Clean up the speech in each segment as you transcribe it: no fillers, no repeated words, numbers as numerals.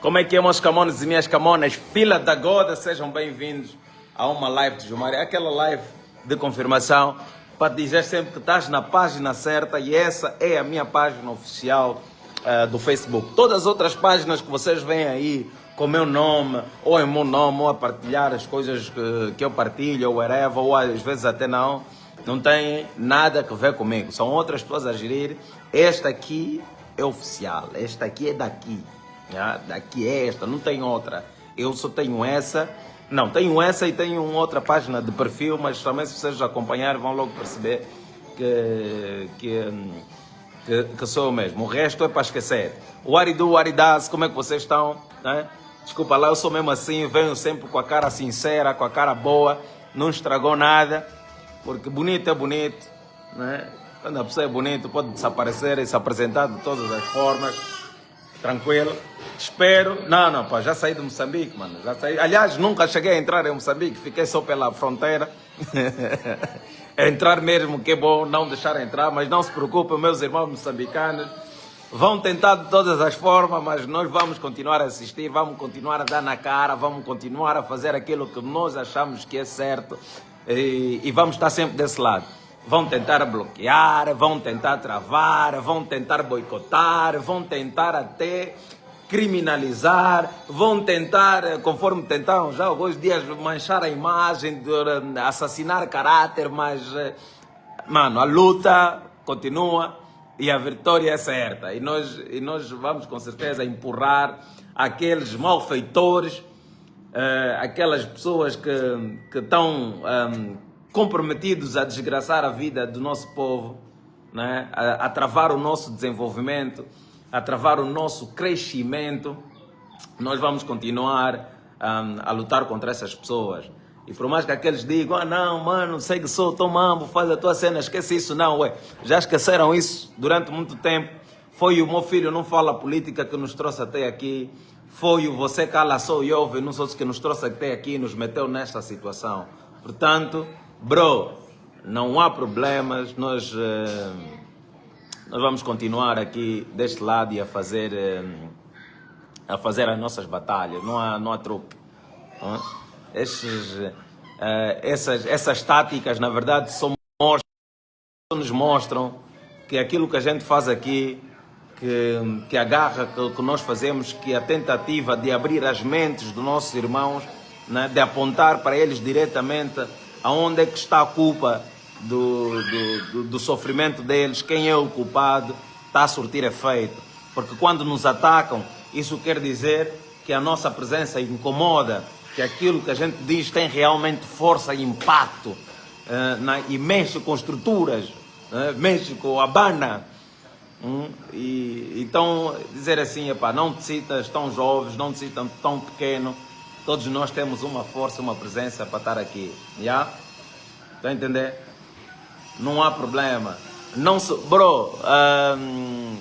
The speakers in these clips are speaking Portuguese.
Como é que é, meus camones e minhas camonas? Fila da Goda, sejam bem-vindos a uma live de Gilmar. É aquela live de confirmação para dizer sempre que estás na página certa e essa é a minha página oficial do Facebook. Todas as outras páginas que vocês veem aí com o meu nome, ou em meu nome, ou a partilhar as coisas que eu partilho, ou whatever, ou às vezes até não tem nada a ver comigo. São outras pessoas a gerir. Esta aqui é oficial, esta aqui é daqui. Daqui é esta, não tem outra. Eu só tenho essa. Não, tenho essa e tenho outra página de perfil, mas também se vocês acompanharem vão logo perceber que sou eu mesmo. O resto é para esquecer. O Aridu, o Aridas, como é que vocês estão? Né? Desculpa lá, eu sou mesmo assim, venho sempre com a cara sincera, com a cara boa, não estragou nada, porque bonito é bonito, né? Quando a pessoa é bonita pode desaparecer e se apresentar de todas as formas, tranquilo. Espero. Não, pá, já saí de Moçambique, mano. Já saí. Aliás, nunca cheguei a entrar em Moçambique, fiquei só pela fronteira. Entrar mesmo, que é bom não deixar entrar, mas não se preocupem, meus irmãos moçambicanos. Vão tentar de todas as formas, mas nós vamos continuar a assistir, vamos continuar a dar na cara, vamos continuar a fazer aquilo que nós achamos que é certo e vamos estar sempre desse lado. Vão tentar bloquear, vão tentar travar, vão tentar boicotar, vão tentar até criminalizar, vão tentar, conforme tentaram já alguns dias, manchar a imagem, assassinar caráter, mas, mano, a luta continua e a vitória é certa. E nós vamos com certeza empurrar aqueles malfeitores, aquelas pessoas que estão comprometidos a desgraçar a vida do nosso povo, né? a travar o nosso desenvolvimento, a travar o nosso crescimento. Nós vamos continuar a lutar contra essas pessoas. E por mais que aqueles digam, não, mano, segue só, toma, faz a tua cena, esquece isso, não, ué. Já esqueceram isso durante muito tempo. Foi o meu filho não fala política que nos trouxe até aqui. Foi o você cala só e ouve, não que nos trouxe até aqui e nos meteu nesta situação. Portanto, bro, não há problemas, nós vamos continuar aqui deste lado e a fazer as nossas batalhas, não há truque. Essas táticas, na verdade, só nos mostram que aquilo que a gente faz aqui, que a garra que nós fazemos, que a tentativa de abrir as mentes dos nossos irmãos, né, de apontar para eles diretamente aonde é que está a culpa do sofrimento deles, quem é o culpado, está a surtir efeito. Porque quando nos atacam, isso quer dizer que a nossa presença incomoda, que aquilo que a gente diz tem realmente força e impacto, e mexe com estruturas, mexe com a abana. Então, dizer assim, epá, não te citas tão jovens, não te citam tão pequeno, todos nós temos uma força, uma presença para estar aqui. Yeah? Está a entender? Não há problema. Não so... Bro,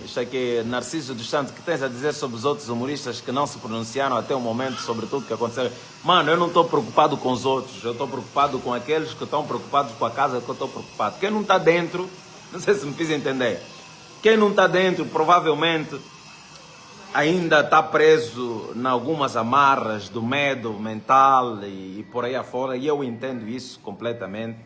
isto aqui, Narciso dos Santos, que tens a dizer sobre os outros humoristas que não se pronunciaram até o momento sobre tudo que aconteceu? Mano, eu não estou preocupado com os outros, eu estou preocupado com aqueles que estão preocupados com a casa que eu estou preocupado. Quem não está dentro, não sei se me fiz entender, quem não está dentro provavelmente ainda está preso em algumas amarras do medo mental e por aí afora, e eu entendo isso completamente.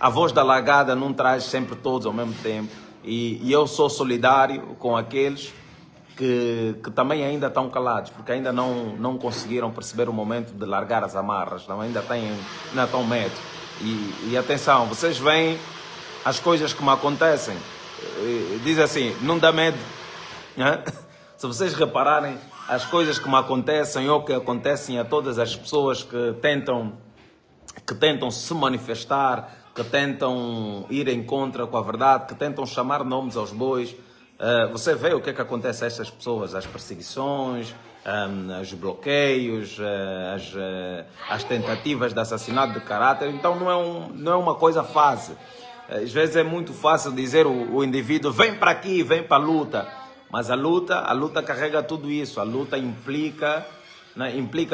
A voz da largada não traz sempre todos ao mesmo tempo, e eu sou solidário com aqueles que também ainda estão calados, porque ainda não conseguiram perceber o momento de largar as amarras, ainda estão medo. E atenção, vocês veem as coisas que me acontecem, diz assim, não dá medo. Se vocês repararem as coisas que me acontecem ou que acontecem a todas as pessoas que tentam se manifestar, que tentam ir em contra com a verdade, que tentam chamar nomes aos bois, você vê o que é que acontece a estas pessoas, as perseguições, os bloqueios, as tentativas de assassinato de caráter. Então não é uma coisa fácil. Às vezes é muito fácil dizer o indivíduo, vem para aqui, vem para a luta. Mas a luta carrega tudo isso, a luta implica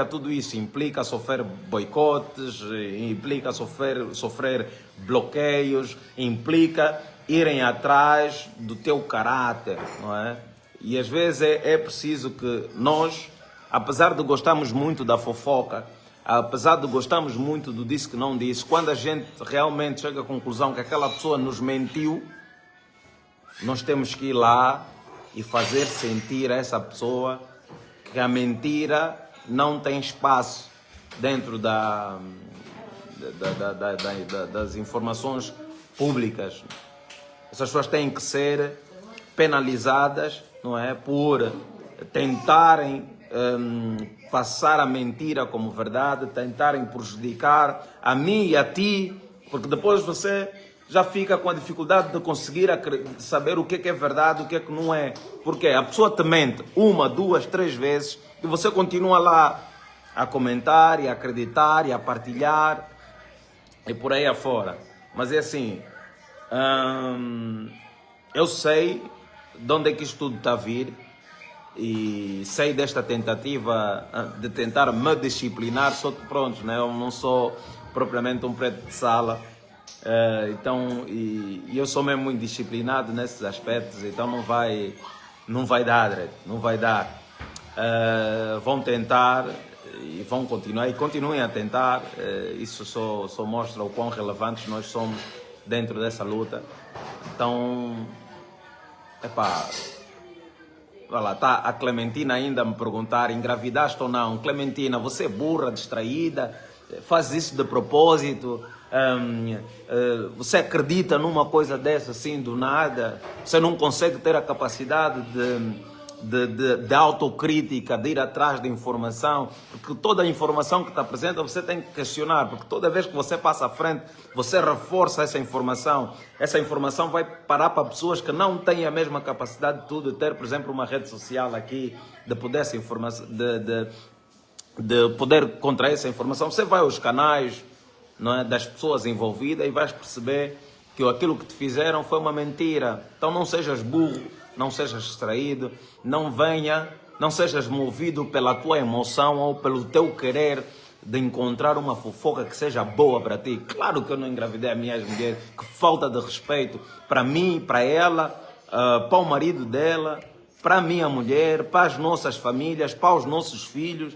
tudo isso, implica sofrer boicotes, implica sofrer bloqueios, implica irem atrás do teu caráter, não é? E às vezes é preciso que nós, apesar de gostarmos muito da fofoca, apesar de gostarmos muito do disse que não disse, quando a gente realmente chega à conclusão que aquela pessoa nos mentiu, nós temos que ir lá e fazer sentir a essa pessoa que a mentira não tem espaço dentro das informações públicas. Essas pessoas têm que ser penalizadas, não é, por tentarem passar a mentira como verdade, tentarem prejudicar a mim e a ti, porque depois você já fica com a dificuldade de conseguir saber o que é verdade, o que é que não é. Porque a pessoa te mente 1, 2, 3 vezes e você continua lá a comentar e a acreditar e a partilhar e por aí afora. Mas é assim, eu sei de onde é que isto tudo está a vir e sei desta tentativa de tentar me disciplinar, só que pronto, né? Eu não sou propriamente um preto de sala. Então, e eu sou mesmo muito disciplinado nesses aspectos, então não vai dar, não vai dar. Vão tentar e vão continuar e continuem a tentar. Isso só mostra o quão relevantes nós somos dentro dessa luta. Então, olha lá, tá a Clementina ainda a me perguntar: engravidaste ou não? Clementina, você é burra, distraída, faz isso de propósito. Você acredita numa coisa dessa assim do nada? Você não consegue ter a capacidade de autocrítica, de ir atrás da informação, porque toda a informação que está apresenta você tem que questionar, porque toda vez que você passa à frente, você reforça essa informação vai parar para pessoas que não têm a mesma capacidade de ter, por exemplo, uma rede social aqui, de poder essa informação, de poder contrair essa informação. Você vai aos canais, não é, das pessoas envolvidas e vais perceber que aquilo que te fizeram foi uma mentira. Então não sejas burro, não sejas distraído, não sejas movido pela tua emoção ou pelo teu querer de encontrar uma fofoca que seja boa para ti. Claro que eu não engravidei a minha mulher, que falta de respeito para mim, para ela, para o marido dela, para a minha mulher, para as nossas famílias, para os nossos filhos.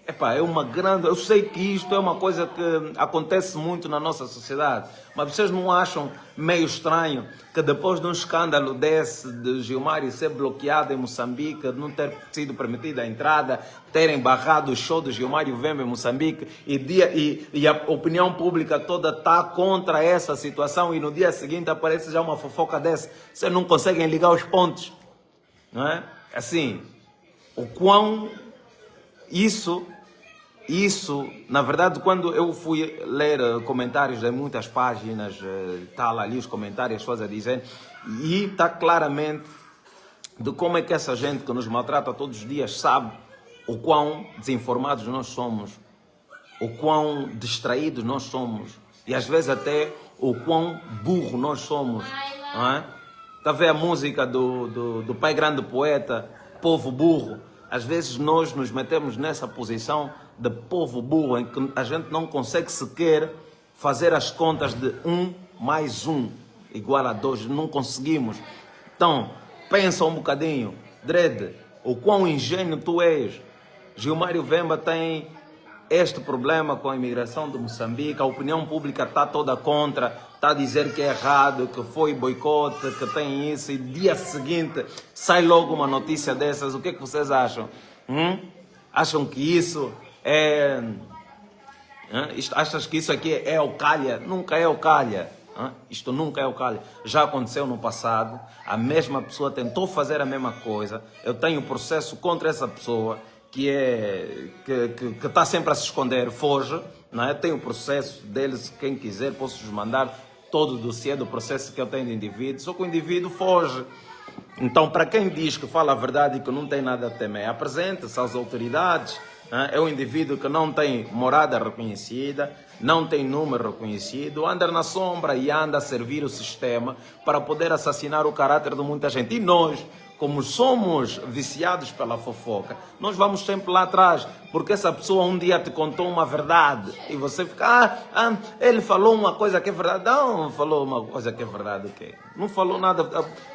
É uma grande... Eu sei que isto é uma coisa que acontece muito na nossa sociedade, mas vocês não acham meio estranho que depois de um escândalo desse, de Gilmário ser bloqueado em Moçambique, de não ter sido permitida a entrada, terem barrado o show do Gilmário Vemba em Moçambique e a opinião pública toda está contra essa situação e no dia seguinte aparece já uma fofoca dessa? Vocês não conseguem ligar os pontos, não é? Assim, o quão Isso, na verdade, quando eu fui ler comentários de muitas páginas, tal, ali os comentários, as pessoas a dizer, e está claramente de como é que essa gente que nos maltrata todos os dias sabe o quão desinformados nós somos, o quão distraídos nós somos, e às vezes até o quão burro nós somos, não é? Está a ver a música do pai grande poeta, povo burro? Às vezes nós nos metemos nessa posição de povo burro, em que a gente não consegue sequer fazer as contas de 1 mais 1 igual a 2, não conseguimos. Então, pensa um bocadinho, Dredd, o quão ingênuo tu és. Gilmário Vemba tem este problema com a imigração de Moçambique, a opinião pública está toda contra, está a dizer que é errado, que foi boicote, que tem isso, e dia seguinte sai logo uma notícia dessas. O que é que vocês acham? Acham que isso é... Achas que isso aqui é o calha? Nunca é o calha. Isto nunca é o calha. Já aconteceu no passado, a mesma pessoa tentou fazer a mesma coisa, eu tenho processo contra essa pessoa, que está sempre a se esconder, foge, não é? Tenho o processo deles, quem quiser, posso-vos mandar todo o dossiê do processo que eu tenho de indivíduo, só que o indivíduo foge. Então, para quem diz que fala a verdade e que não tem nada a temer, apresenta-se às autoridades. É um indivíduo que não tem morada reconhecida, não tem número reconhecido, anda na sombra e anda a servir o sistema para poder assassinar o caráter de muita gente. E nós, como somos viciados pela fofoca, nós vamos sempre lá atrás, porque essa pessoa um dia te contou uma verdade e você fica, ele falou uma coisa que é verdade. Não falou uma coisa que é verdade, o quê? Não falou nada.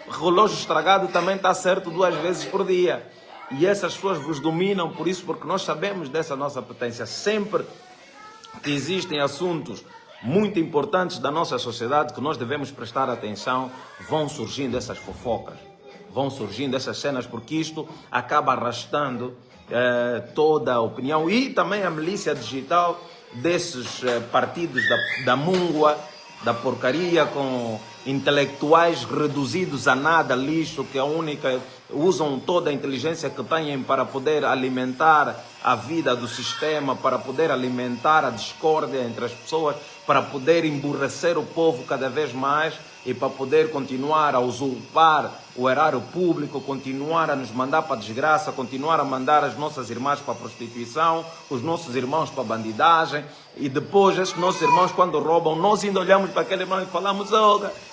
Relógio estragado também está certo 2 vezes por dia. E essas pessoas vos dominam por isso, porque nós sabemos dessa nossa potência. Sempre que existem assuntos muito importantes da nossa sociedade que nós devemos prestar atenção, vão surgindo essas fofocas. Vão surgindo essas cenas, porque isto acaba arrastando toda a opinião e também a milícia digital desses partidos da múngua, da porcaria, com intelectuais reduzidos a nada, lixo, que a única usam toda a inteligência que têm para poder alimentar a vida do sistema, para poder alimentar a discórdia entre as pessoas, para poder emburrecer o povo cada vez mais e para poder continuar a usurpar o erário público, continuar a nos mandar para a desgraça, continuar a mandar as nossas irmãs para a prostituição, os nossos irmãos para a bandidagem, e depois esses nossos irmãos, quando roubam, nós ainda olhamos para aquele irmão e falamos,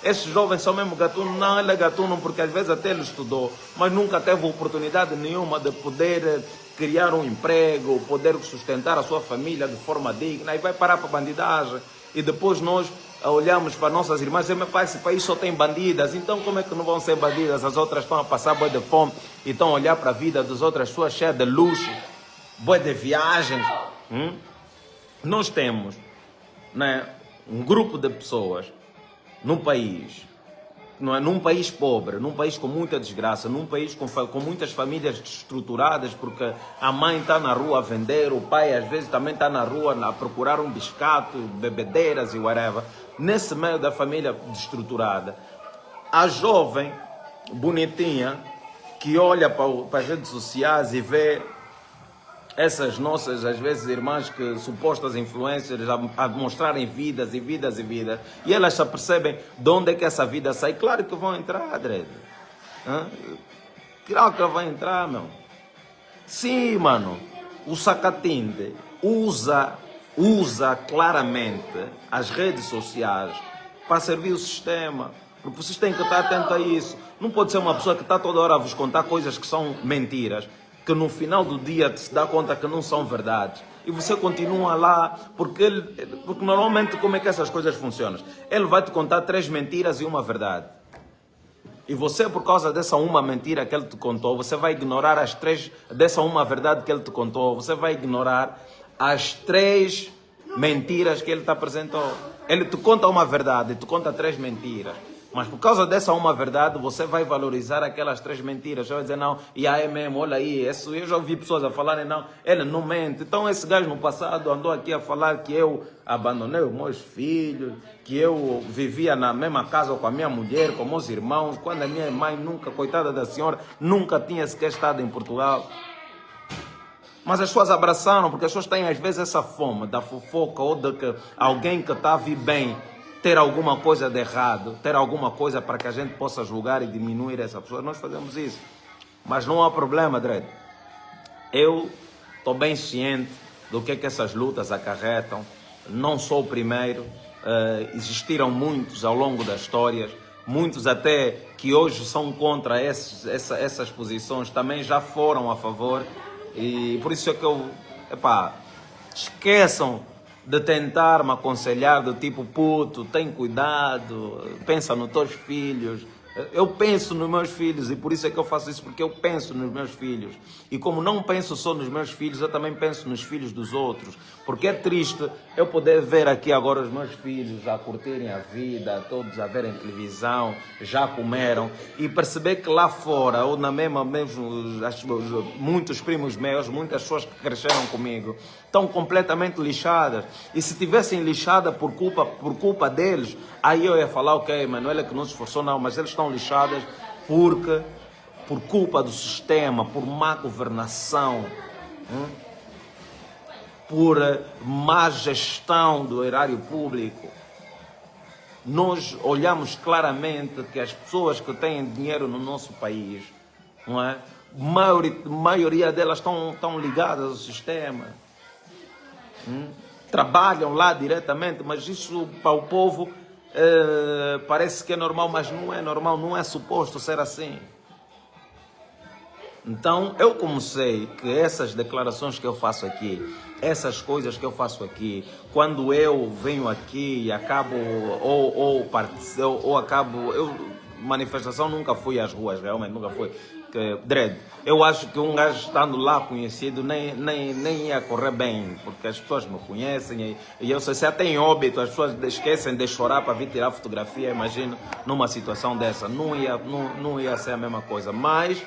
esses jovens são mesmo gatuno. Não, ele é gatuno porque às vezes até ele estudou, mas nunca teve oportunidade nenhuma de poder criar um emprego, poder sustentar a sua família de forma digna, e vai parar para a bandidagem. E depois nós olhamos para nossas irmãs e dizemos, esse país só tem bandidas, então como é que não vão ser bandidas? As outras estão a passar boi de fome e estão a olhar para a vida das outras pessoas cheia de luxo, boi de viagens. Nós temos, né, um grupo de pessoas no país, não é, num país pobre, num país com muita desgraça, num país com muitas famílias destruturadas, porque a mãe está na rua a vender, o pai às vezes também está na rua a procurar um biscato, bebedeiras e whatever. Nesse meio da família destruturada, a jovem bonitinha que olha para as redes sociais e vê essas nossas, às vezes, irmãs que supostas influencers a mostrarem vidas e vidas e vidas, e elas só percebem de onde é que essa vida sai. Claro que vão entrar, Dredd. Claro que vão entrar, meu. Sim, mano. O Sacatinde usa claramente as redes sociais para servir o sistema. Porque vocês têm que estar atentos a isso. Não pode ser uma pessoa que está toda hora a vos contar coisas que são mentiras, que no final do dia se dá conta que não são verdades. E você continua lá, porque normalmente como é que essas coisas funcionam? Ele vai te contar 3 mentiras e uma verdade. E você, por causa dessa uma mentira que ele te contou, você vai ignorar as 3, dessa uma verdade que ele te contou, você vai ignorar as 3 mentiras que ele te apresentou. Ele te conta uma verdade, te conta 3 mentiras. Mas por causa dessa uma verdade, você vai valorizar aquelas 3 mentiras. Você vai dizer, não, e aí mesmo, olha aí, eu já ouvi pessoas a falarem, não, ele não mente. Então esse gajo no passado andou aqui a falar que eu abandonei os meus filhos, que eu vivia na mesma casa com a minha mulher, com meus irmãos, quando a minha mãe nunca, coitada da senhora, nunca tinha sequer estado em Portugal. Mas as pessoas abraçaram, porque as pessoas têm às vezes essa fome da fofoca ou de que alguém que está a vir bem ter alguma coisa de errado, ter alguma coisa para que a gente possa julgar e diminuir essa pessoa. Nós fazemos isso. Mas não há problema, Dredd. Eu estou bem ciente do que é que essas lutas acarretam. Não sou o primeiro. Existiram muitos ao longo das histórias. Muitos até que hoje são contra essas posições também já foram a favor. E por isso é que esqueçam de tentar me aconselhar do tipo, puto, tem cuidado, pensa nos teus filhos. Eu penso nos meus filhos e por isso é que eu faço isso, porque eu penso nos meus filhos. E como não penso só nos meus filhos, eu também penso nos filhos dos outros. Porque é triste eu poder ver aqui agora os meus filhos a curtirem a vida, todos a verem televisão, já comeram, e perceber que lá fora, ou na mesmo muitos primos meus, muitas pessoas que cresceram comigo, estão completamente lixadas. E se tivessem lixada por culpa deles, aí eu ia falar, ok, mas não é ele que não se esforçou, não, mas eles estão lixadas por culpa do sistema, por má governação, por má gestão do erário público. Nós olhamos claramente que as pessoas que têm dinheiro no nosso país, não é? Maioria delas estão ligadas ao sistema. Trabalham lá diretamente, mas isso para o povo parece que é normal, mas não é normal, não é suposto ser assim. Então, eu como sei que essas declarações que eu faço aqui, essas coisas que eu faço aqui, quando eu venho aqui e acabo, manifestação nunca fui às ruas, realmente nunca fui. Dredd, eu acho que um gajo estando lá conhecido nem ia correr bem, porque as pessoas me conhecem e eu sei, se até em óbito as pessoas esquecem de chorar para vir tirar fotografia, imagino numa situação dessa, não ia ser a mesma coisa, mas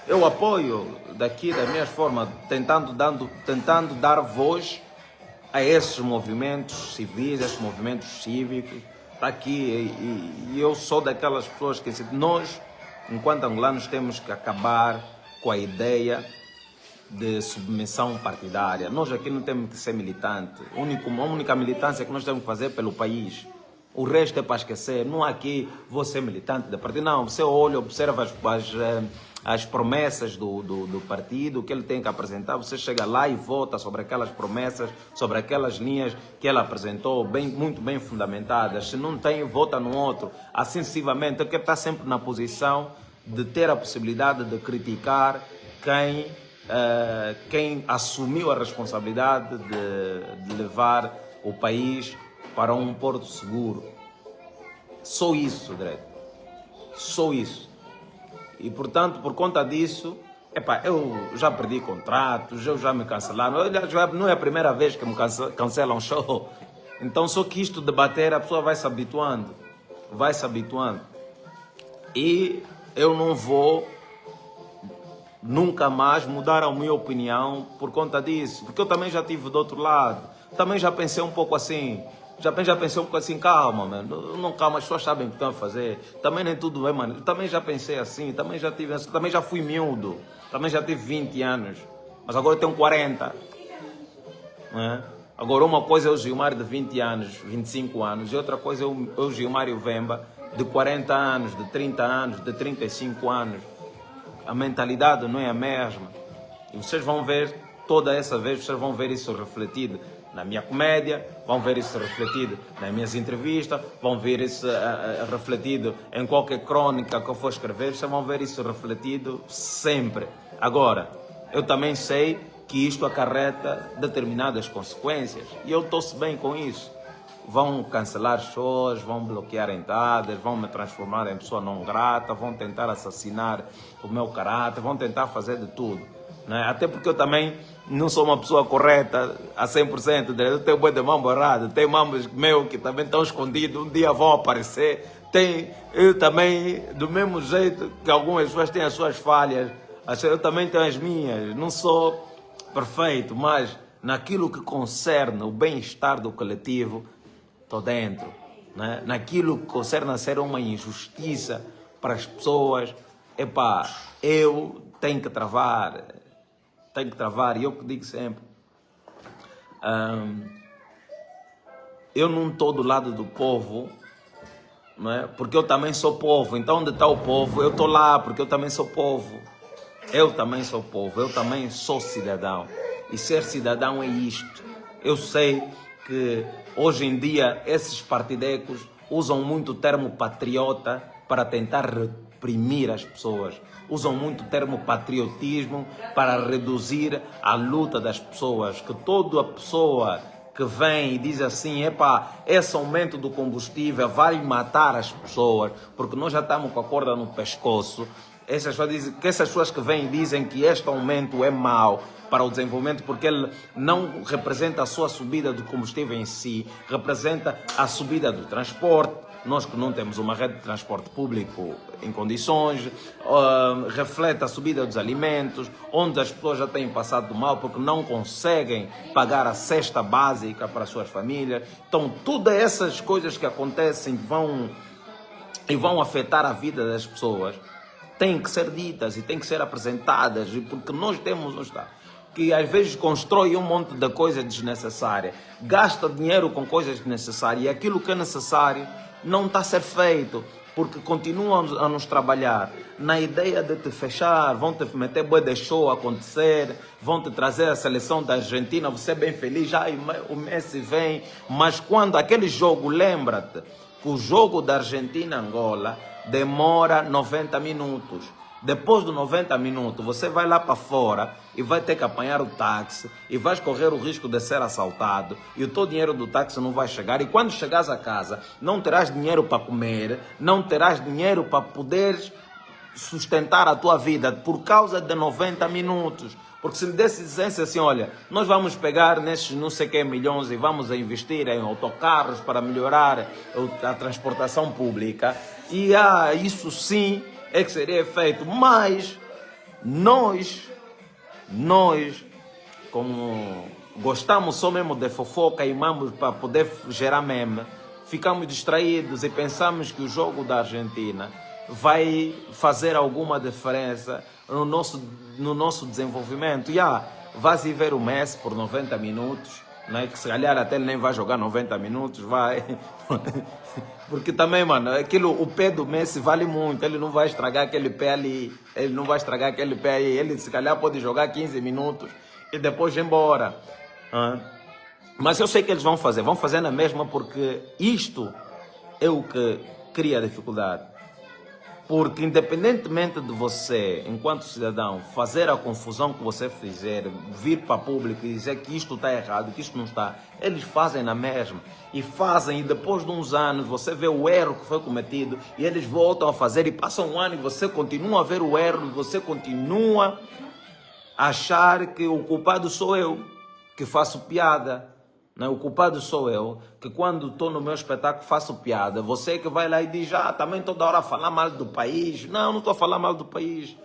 eu apoio daqui, das minhas formas, tentando dar voz a esses movimentos civis, esses movimentos cívicos, está aqui, e eu sou daquelas pessoas que nós, enquanto angolanos, temos que acabar com a ideia de submissão partidária. Nós aqui não temos que ser militante. A única militância que nós temos que fazer é pelo país. O resto é para esquecer. Não há aqui, vou ser militante da partido. Não, você olha, observa as promessas do partido, o que ele tem que apresentar, você chega lá e vota sobre aquelas promessas, sobre aquelas linhas que ele apresentou, muito bem fundamentadas. Se não tem, vota no outro. Assim sucessivamente, porque está sempre na posição de ter a possibilidade de criticar quem assumiu a responsabilidade de levar o país para um porto seguro. Só isso, Dredd. Só isso. E, portanto, por conta disso, eu já perdi contratos, eu já me cancelaram. Não é a primeira vez que me cancelam um show. Então, só que isto de bater, a pessoa vai se habituando. Vai se habituando. E eu não vou nunca mais mudar a minha opinião por conta disso. Porque eu também já estive do outro lado. Também já pensei um pouco assim. Já pensei um pouco assim, calma, mano. Não, calma, as pessoas sabem o que estão a fazer. Também nem tudo é, mano. Eu também já pensei assim, também já fui miúdo. Também já tive 20 anos. Mas agora eu tenho 40. Né? Agora uma coisa é o Gilmar de 20 anos, 25 anos. E outra coisa é o Gilmário Vemba de 40 anos, de 30 anos, de 35 anos. A mentalidade não é a mesma. E vocês vão ver, toda essa vez, vocês vão ver isso refletido na minha comédia, vão ver isso refletido nas minhas entrevistas, vão ver isso refletido em qualquer crônica que eu for escrever, vocês vão ver isso refletido sempre. Agora, eu também sei que isto acarreta determinadas consequências e eu estou-se bem com isso. Vão cancelar shows, vão bloquear entradas, vão me transformar em pessoa não grata, vão tentar assassinar o meu caráter, vão tentar fazer de tudo. Né? Até porque eu também não sou uma pessoa correta a 100%, eu tenho boi de mambo errado, tem mambos meus que também estão escondidos, um dia vão aparecer, eu também, do mesmo jeito que algumas pessoas têm as suas falhas, eu também tenho as minhas, não sou perfeito, mas naquilo que concerne o bem-estar do coletivo, estou dentro. Né? Naquilo que concerne a ser uma injustiça para as pessoas, eu tenho que travar, e eu que digo sempre, eu não estou do lado do povo, não é? Porque eu também sou povo, então onde está o povo, eu estou lá, porque eu também sou povo, eu também sou cidadão, e ser cidadão é isto. Eu sei que hoje em dia esses partidecos usam muito o termo patriota para tentar reprimir as pessoas. Usam muito o termo patriotismo para reduzir a luta das pessoas. Que toda a pessoa que vem e diz assim, esse aumento do combustível vai matar as pessoas, porque nós já estamos com a corda no pescoço. Essas pessoas que vêm dizem que este aumento é mau para o desenvolvimento, porque ele não representa a sua subida do combustível em si, representa a subida do transporte. Nós que não temos uma rede de transporte público em condições, reflete a subida dos alimentos, onde as pessoas já têm passado mal porque não conseguem pagar a cesta básica para as suas famílias. Então, todas essas coisas que acontecem vão afetar a vida das pessoas, têm que ser ditas e têm que ser apresentadas, porque nós temos um Estado que às vezes constrói um monte de coisas desnecessárias, gasta dinheiro com coisas desnecessárias, e aquilo que é necessário não está a ser feito, porque continuam a nos trabalhar na ideia de te fechar, vão te meter bué de show a acontecer, vão te trazer a seleção da Argentina, você é bem feliz, o Messi vem, mas quando aquele jogo, lembra-te que o jogo da Argentina-Angola demora 90 minutos, Depois dos 90 minutos, você vai lá para fora e vai ter que apanhar o táxi e vais correr o risco de ser assaltado e o teu dinheiro do táxi não vai chegar. E quando chegares a casa, não terás dinheiro para comer, não terás dinheiro para poderes sustentar a tua vida por causa de 90 minutos. Porque se me dissesse assim, olha, nós vamos pegar nesses não sei que milhões e vamos investir em autocarros para melhorar a transportação pública, e isso sim é que seria feito, mas nós, como gostamos só mesmo de fofoca e mamos para poder gerar meme, ficamos distraídos e pensamos que o jogo da Argentina vai fazer alguma diferença no nosso desenvolvimento. Vais ir ver o Messi por 90 minutos, né? Que se calhar até ele nem vai jogar 90 minutos, vai. Porque também, mano, o pé do Messi vale muito, ele não vai estragar aquele pé ali, ele se calhar pode jogar 15 minutos e depois ir embora. Mas eu sei que eles vão fazer na mesma, porque isto é o que cria dificuldade. Porque independentemente de você, enquanto cidadão, fazer a confusão que você fizer, vir para público e dizer que isto está errado, que isto não está, eles fazem na mesma. E fazem, e depois de uns anos você vê o erro que foi cometido e eles voltam a fazer e passa um ano e você continua a ver o erro e você continua a achar que o culpado sou eu, que faço piada. Não, o culpado sou eu, que quando estou no meu espetáculo faço piada. Você que vai lá e diz, também toda hora a falar mal do país. Não estou a falar mal do país.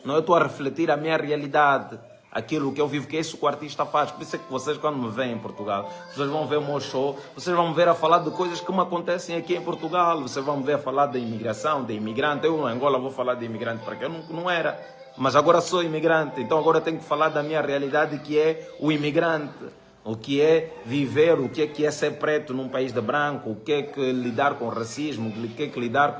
Não, eu estou a refletir a minha realidade. Aquilo que eu vivo, que é isso que o artista faz. Por isso é que vocês, quando me veem em Portugal, vocês vão ver o meu show, vocês vão me ver a falar de coisas que me acontecem aqui em Portugal. Vocês vão me ver a falar da imigração, de imigrante. Eu, em Angola, vou falar de imigrante, porque eu não era. Mas agora sou imigrante, então agora tenho que falar da minha realidade, que é o imigrante. O que é viver, o que é ser preto num país de branco, o que é lidar com racismo, o que é lidar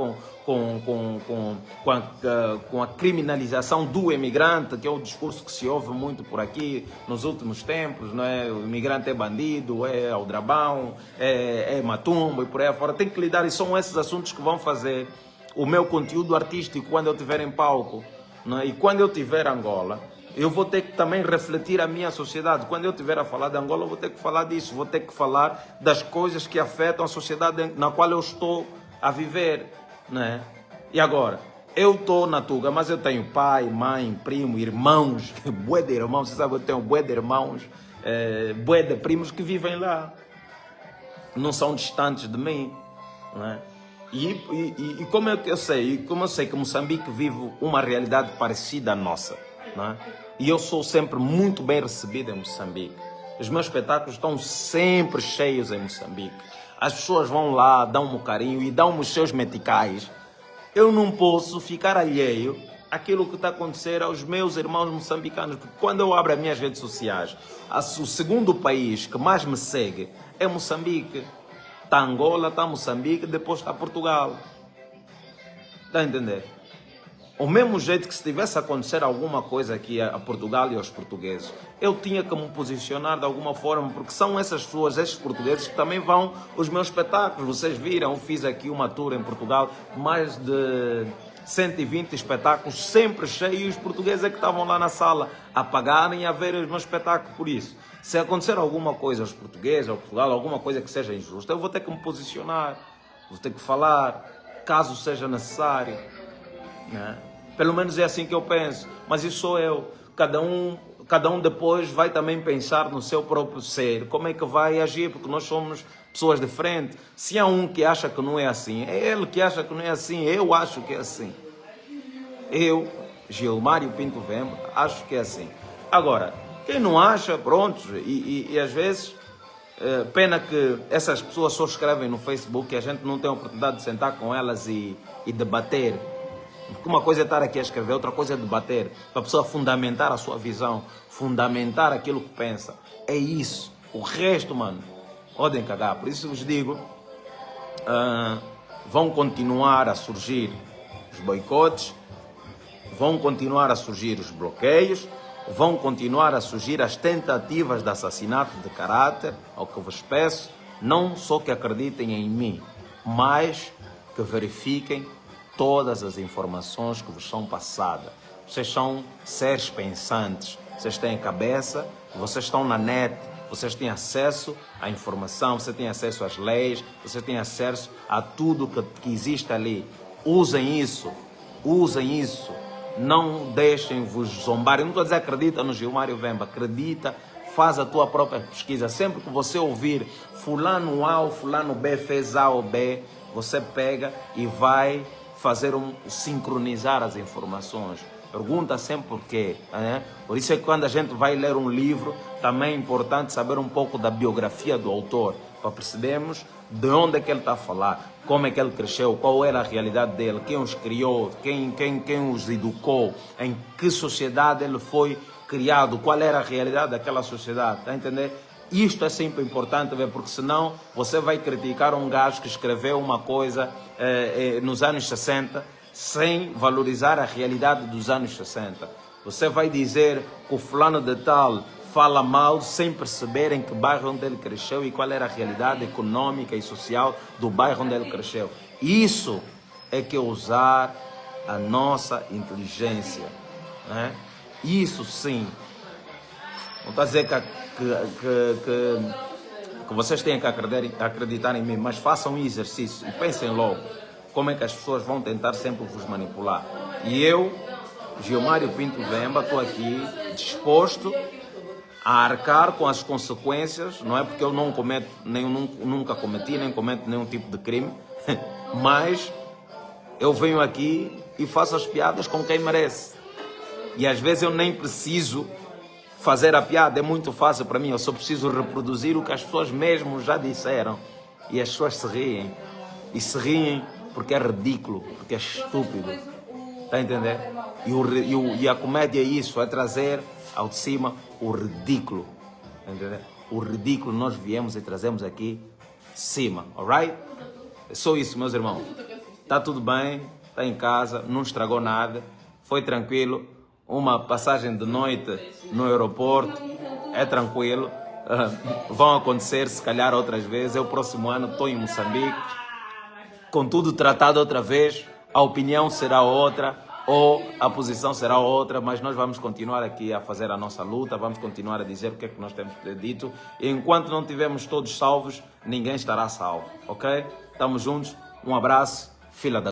com a criminalização do imigrante, que é o discurso que se ouve muito por aqui nos últimos tempos, não é? O imigrante é bandido, é aldrabão, é matumbo e por aí fora. Tem que lidar, e são esses assuntos que vão fazer o meu conteúdo artístico quando eu estiver em palco, não é? E quando eu estiver em Angola, eu vou ter que também refletir a minha sociedade. Quando eu estiver a falar de Angola, eu vou ter que falar disso. Vou ter que falar das coisas que afetam a sociedade na qual eu estou a viver, né? E agora, eu estou na Tuga, mas eu tenho pai, mãe, primo, irmãos, bué de irmãos, você sabe, eu tenho bué de irmãos, bué de primos que vivem lá. Não são distantes de mim, né? E como eu sei que Moçambique vive uma realidade parecida à nossa, né? E eu sou sempre muito bem recebido em Moçambique. Os meus espetáculos estão sempre cheios em Moçambique. As pessoas vão lá, dão-me carinho e dão-me os seus meticais. Eu não posso ficar alheio àquilo que está a acontecer aos meus irmãos moçambicanos. Porque quando eu abro as minhas redes sociais, o segundo país que mais me segue é Moçambique. Está Angola, está Moçambique, depois está Portugal. Está a entender? O mesmo jeito que se tivesse a acontecer alguma coisa aqui a Portugal e aos portugueses, eu tinha que me posicionar de alguma forma, porque são essas pessoas, esses portugueses, que também vão os meus espetáculos. Vocês viram, eu fiz aqui uma tour em Portugal, mais de 120 espetáculos, sempre cheios. Os portugueses é que estavam lá na sala a pagarem e a ver os meus espetáculos. Por isso, se acontecer alguma coisa aos portugueses, ao Portugal, alguma coisa que seja injusta, eu vou ter que me posicionar, vou ter que falar, caso seja necessário, né? Pelo menos é assim que eu penso, mas isso sou eu. Cada um depois vai também pensar no seu próprio ser, como é que vai agir, porque nós somos pessoas diferentes. Se há um que acha que não é assim, é ele que acha que não é assim, eu acho que é assim. Eu, Gilmário Pinto Vemba, acho que é assim. Agora, quem não acha, pronto, e às vezes, pena que essas pessoas só escrevem no Facebook e a gente não tem a oportunidade de sentar com elas e debater. Porque uma coisa é estar aqui a escrever, outra coisa é debater, para a pessoa fundamentar a sua visão, fundamentar aquilo que pensa. É isso. O resto, mano, podem cagar. Por isso vos digo, vão continuar a surgir os boicotes, vão continuar a surgir os bloqueios, vão continuar a surgir as tentativas de assassinato de caráter, ao que vos peço, não só que acreditem em mim, mas que verifiquem todas as informações que vos são passadas. Vocês são seres pensantes, vocês têm cabeça, vocês estão na net, vocês têm acesso à informação, vocês têm acesso às leis, vocês têm acesso a tudo que existe ali. Usem isso, não deixem-vos zombar. Eu não estou a dizer acredita no Gilmário Vemba, acredita, faz a tua própria pesquisa. Sempre que você ouvir fulano A ou fulano B fez A ou B, você pega e vai fazer sincronizar as informações. Pergunta sempre por quê. Né? Por isso é que quando a gente vai ler um livro, também é importante saber um pouco da biografia do autor, para percebermos de onde é que ele está a falar, como é que ele cresceu, qual era a realidade dele, quem os criou, quem os educou, em que sociedade ele foi criado, qual era a realidade daquela sociedade, está a entender? Isto é sempre importante ver, porque senão você vai criticar um gajo que escreveu uma coisa nos anos 60, sem valorizar a realidade dos anos 60. Você vai dizer que o fulano de tal fala mal sem perceber em que bairro onde ele cresceu e qual era a realidade econômica e social do bairro onde ele cresceu. Isso é que é usar a nossa inteligência, né? Isso sim. Não está a dizer que vocês têm que acreditar em mim, mas façam um exercício e pensem logo como é que as pessoas vão tentar sempre vos manipular. E eu, Gilmário Pinto Vemba, estou aqui disposto a arcar com as consequências, não é porque eu não cometo, nunca cometi, nem cometo nenhum tipo de crime, mas eu venho aqui e faço as piadas com quem merece. E às vezes eu nem preciso fazer a piada, é muito fácil para mim, eu só preciso reproduzir o que as pessoas mesmo já disseram. E as pessoas se riem. E se riem porque é ridículo, porque é estúpido. Está a entender? E a comédia é isso, é trazer ao de cima o ridículo. Está a entender? O ridículo nós viemos e trazemos aqui de cima, alright? É só isso, meus irmãos. Está tudo bem, está em casa, não estragou nada, foi tranquilo. Uma passagem de noite no aeroporto, é tranquilo. Vão acontecer, se calhar, outras vezes. Eu, próximo ano, estou em Moçambique. Com tudo tratado outra vez, a opinião será outra, ou a posição será outra, mas nós vamos continuar aqui a fazer a nossa luta, vamos continuar a dizer o que é que nós temos dito. E enquanto não tivermos todos salvos, ninguém estará salvo, ok? Estamos juntos, um abraço, fila da...